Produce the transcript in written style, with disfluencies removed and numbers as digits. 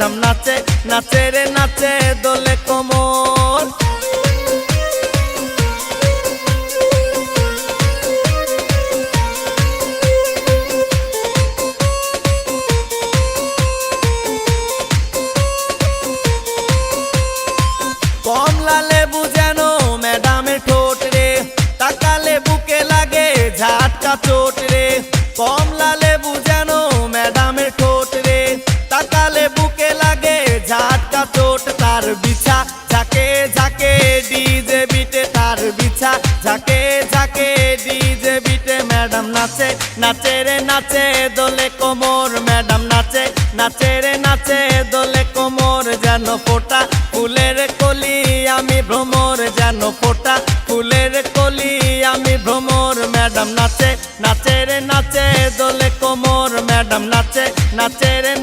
Madam নাচে নাচে রে নাচে দোলে কোমর। কমলা লেবু যেন ম্যাডামের ঠোঁট রে, তাকালে বুকে লাগে ঝাটকা চোট রে। কমলা লেবু যেন ম্যাডামের ঠোঁট রে, তাকালে বুকে লাগে ঝাটকা চোট। তার বিছা ঝাঁকে ঝাঁকে ডিজে বিটে, তার বিছা ঝাঁকে ঝাঁকে ডিজে বিটে। ম্যাডাম নাচে নাচে রে নাচে দোলে কোমর, ম্যাডাম নাচে নাচে রে নাচে দোলে কোমর। যেন ফোটা ফুলের কলি আমি ভ্রমর, যেন ফোটা ফুলের কলি আমি ভ্রমর। ম্যাডাম নাচে নাচে রে নাচে দোলে কোমর, ম্যাডাম নাচে নাচে রে